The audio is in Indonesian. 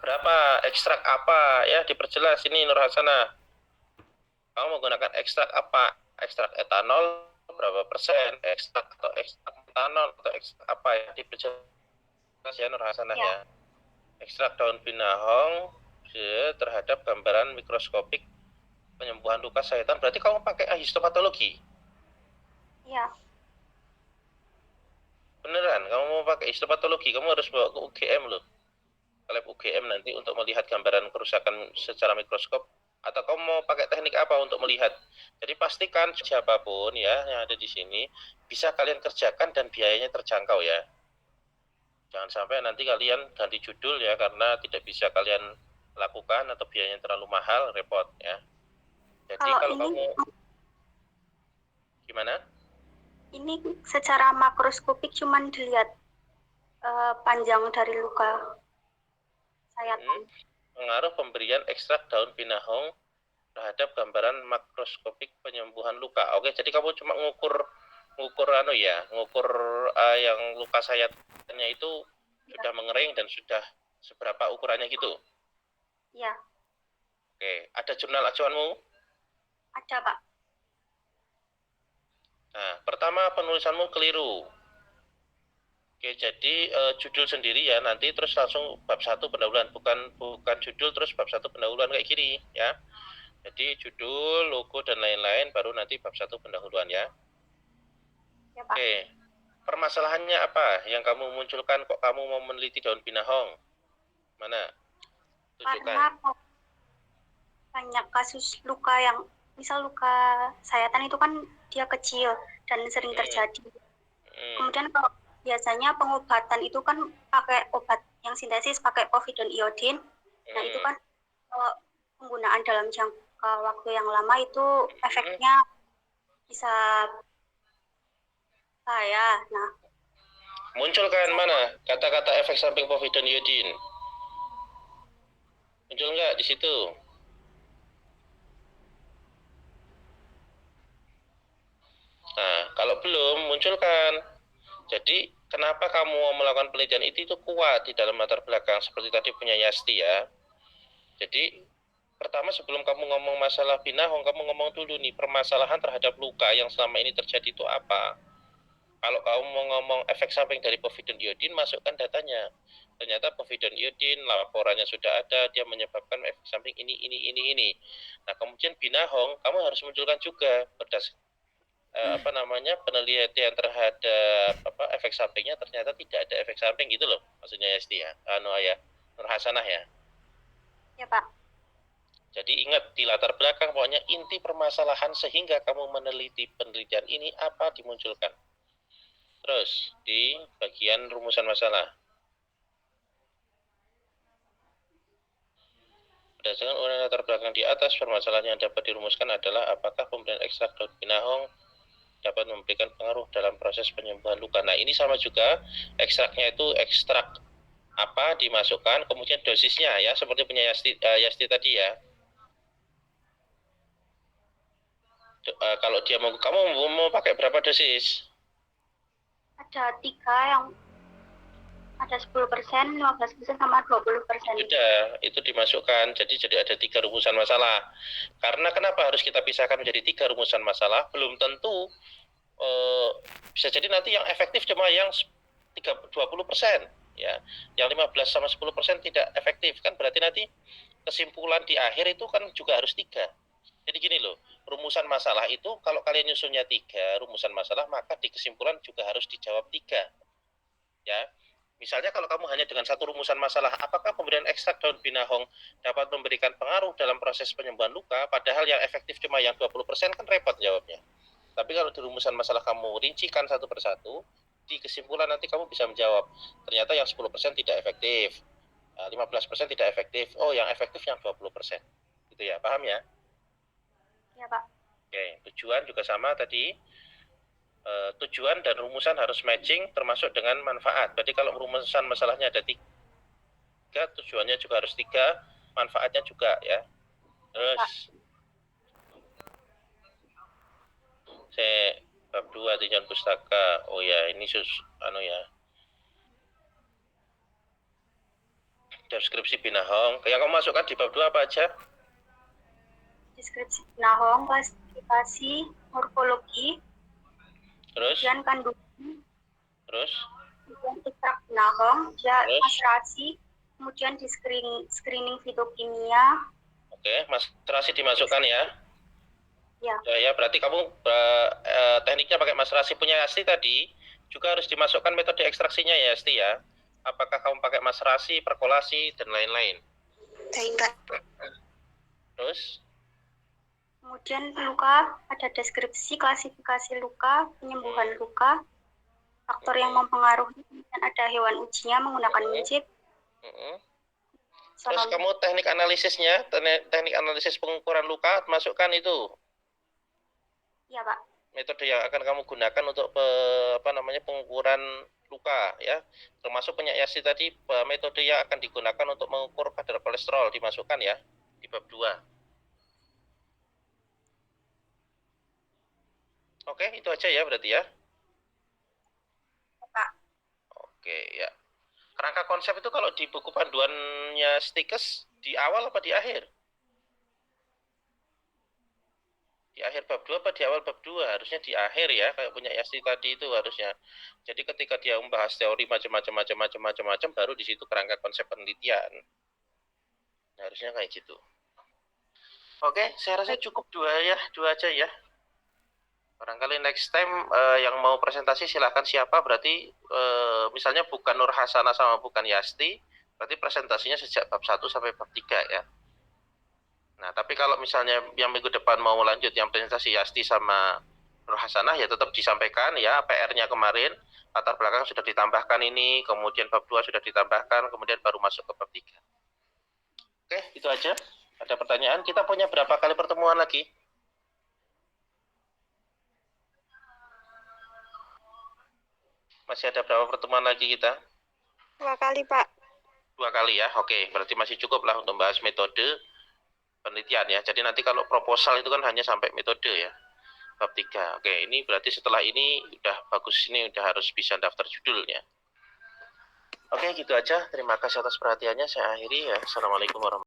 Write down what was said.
berapa, ekstrak apa, ya diperjelas ini Nur Hasanah. Kamu menggunakan ekstrak apa? Ekstrak etanol berapa persen? Ekstrak atau ekstrak etanol atau ekstrak apa ya? Diperjelas ya Nur Hasanah ya. Ekstrak daun binahong terhadap gambaran mikroskopik penyembuhan luka sayatan. Berarti kamu pakai histopatologi? Iya. Beneran? Kamu mau pakai histopatologi? Kamu harus bawa ke UGM loh. Lab UGM nanti untuk melihat gambaran kerusakan secara mikroskop. Atau kamu mau pakai teknik apa untuk melihat? Jadi pastikan siapapun ya yang ada di sini bisa kalian kerjakan dan biayanya terjangkau ya. Jangan sampai nanti kalian ganti judul ya karena tidak bisa kalian lakukan atau biayanya terlalu mahal, repot ya. Jadi kalau ini, kamu gimana? Ini secara makroskopik cuman dilihat panjang dari luka sayatan. Pengaruh pemberian ekstrak daun binahong terhadap gambaran makroskopik penyembuhan luka. Oke, jadi kamu cuma ngukur yang luka sayatnya itu sudah mengering dan sudah seberapa ukurannya gitu. Iya. Oke, ada jurnal acuanmu? Ada, Pak. Nah, pertama penulisanmu keliru. Oke, jadi judul sendiri ya, nanti terus langsung bab 1 pendahuluan, bukan judul terus bab 1 pendahuluan kayak gini ya. Jadi judul, logo dan lain-lain baru nanti bab 1 pendahuluan ya. Ya, Pak. Oke. Permasalahannya apa yang kamu munculkan kok kamu mau meneliti daun binahong? Mana? Tunjukkan. Karena banyak kasus luka yang misal luka sayatan itu kan dia kecil dan sering terjadi. Kemudian kalau biasanya pengobatan itu kan pakai obat yang sintesis, pakai povidone iodin. Nah itu kan penggunaan dalam jangka waktu yang lama itu efeknya bisa Nah, munculkan mana kata-kata efek samping povidone iodin? Muncul nggak di situ? Nah, kalau belum, munculkan. Jadi, kenapa kamu mau melakukan penelitian itu kuat di dalam latar belakang seperti tadi punya Yasti ya. Jadi, pertama sebelum kamu ngomong masalah binahong, kamu ngomong dulu nih permasalahan terhadap luka yang selama ini terjadi itu apa. Kalau kamu mau ngomong efek samping dari povidone iodin, masukkan datanya. Ternyata povidone iodin laporannya sudah ada, dia menyebabkan efek samping ini. Nah, kemudian binahong, kamu harus munculkan juga berdasarkan penelitian terhadap efek sampingnya, ternyata tidak ada efek samping gitu loh, maksudnya Yasti ya, Nur Hasanah ya. Ya, Pak. Jadi ingat di latar belakang pokoknya inti permasalahan sehingga kamu meneliti penelitian ini apa dimunculkan. Terus di bagian rumusan masalah. Berdasarkan uraian latar belakang di atas, permasalahan yang dapat dirumuskan adalah apakah pemberian ekstrak daun binahong dapat memberikan pengaruh dalam proses penyembuhan luka. Nah, ini sama juga, ekstraknya itu ekstrak apa dimasukkan, kemudian dosisnya ya, seperti punya Yasti tadi ya. Kalau dia kamu mau pakai berapa dosis? Ada 3 yang ada 10%, 15%, sama 20%. Sudah, itu dimasukkan. Jadi ada 3 rumusan masalah. Karena kenapa harus kita pisahkan menjadi 3 rumusan masalah? Belum tentu bisa jadi nanti yang efektif cuma yang 20% ya. Yang 15 sama 10% tidak efektif. Kan berarti nanti kesimpulan di akhir itu kan juga harus 3. Jadi gini loh, rumusan masalah itu kalau kalian nyusunnya 3 rumusan masalah, maka di kesimpulan juga harus dijawab 3. Ya. Misalnya kalau kamu hanya dengan satu rumusan masalah, apakah pemberian ekstrak daun binahong dapat memberikan pengaruh dalam proses penyembuhan luka, padahal yang efektif cuma yang 20%, kan repot jawabnya. Tapi kalau di rumusan masalah kamu rincikan satu persatu, di kesimpulan nanti kamu bisa menjawab, ternyata yang 10% tidak efektif, 15% tidak efektif, oh yang efektif yang 20%. Gitu ya, paham ya? Ya, Pak. Oke, tujuan juga sama tadi. Tujuan dan rumusan harus matching termasuk dengan manfaat. Berarti kalau rumusan masalahnya ada 3, tujuannya juga harus 3, manfaatnya juga ya. Terus saya bab 2 tinjauan pustaka. Oh ya, ini ya. Deskripsi binahong. Yang kamu masukkan di bab 2 apa aja? Deskripsi binahong, klasifikasi, morfologi, Terus? kemudian kandungan, Terus? kemudian ekstrak binahong, Terus? maserasi, kemudian di screening fitokimia. Oke, maserasi dimasukkan ya. Ya. Ya, berarti kamu tekniknya pakai maserasi punya Yasti tadi juga harus dimasukkan metode ekstraksinya ya Yasti ya. Apakah kamu pakai maserasi, perkolasi dan lain-lain? Baik, Pak. Terus? Kemudian luka, ada deskripsi, klasifikasi luka, penyembuhan luka, faktor yang mempengaruhi, dan ada hewan ujinya menggunakan wajib. Terus kamu teknik analisisnya, teknik analisis pengukuran luka, masukkan itu. Iya, Pak. Metode yang akan kamu gunakan untuk pengukuran luka ya. Termasuk punya Yasti tadi, metode yang akan digunakan untuk mengukur kadar kolesterol dimasukkan ya di bab 2. Oke, itu aja ya berarti ya. Pak. Oke, ya. Kerangka konsep itu kalau di buku panduannya Stikes di awal apa di akhir? Di akhir bab 2 apa di awal bab 2? Harusnya di akhir ya, kayak punya Yasti tadi itu harusnya. Jadi ketika dia membahas teori macam-macam baru di situ kerangka konsep penelitian. Nah, harusnya kayak gitu. Oke, saya rasa cukup dua aja ya. Barangkali next time yang mau presentasi silahkan siapa, berarti misalnya bukan Nur Hasanah sama bukan Yasti, berarti presentasinya sejak bab 1 sampai bab 3 ya. Nah, tapi kalau misalnya yang minggu depan mau lanjut yang presentasi Yasti sama Nur Hasanah ya tetap disampaikan ya PR-nya kemarin, latar belakang sudah ditambahkan ini, kemudian bab 2 sudah ditambahkan, kemudian baru masuk ke bab 3. Oke, itu aja. Ada pertanyaan? Kita punya berapa kali pertemuan lagi? Masih ada berapa pertemuan lagi kita? 2 kali, Pak. 2 kali ya, oke. Berarti masih cukup lah untuk membahas metode penelitian ya. Jadi nanti kalau proposal itu kan hanya sampai metode ya. Bab 3. Oke, ini berarti setelah ini udah bagus, ini udah harus bisa daftar judulnya. Oke, gitu aja. Terima kasih atas perhatiannya. Saya akhiri ya. Assalamualaikum warahmatullahi wabarakatuh.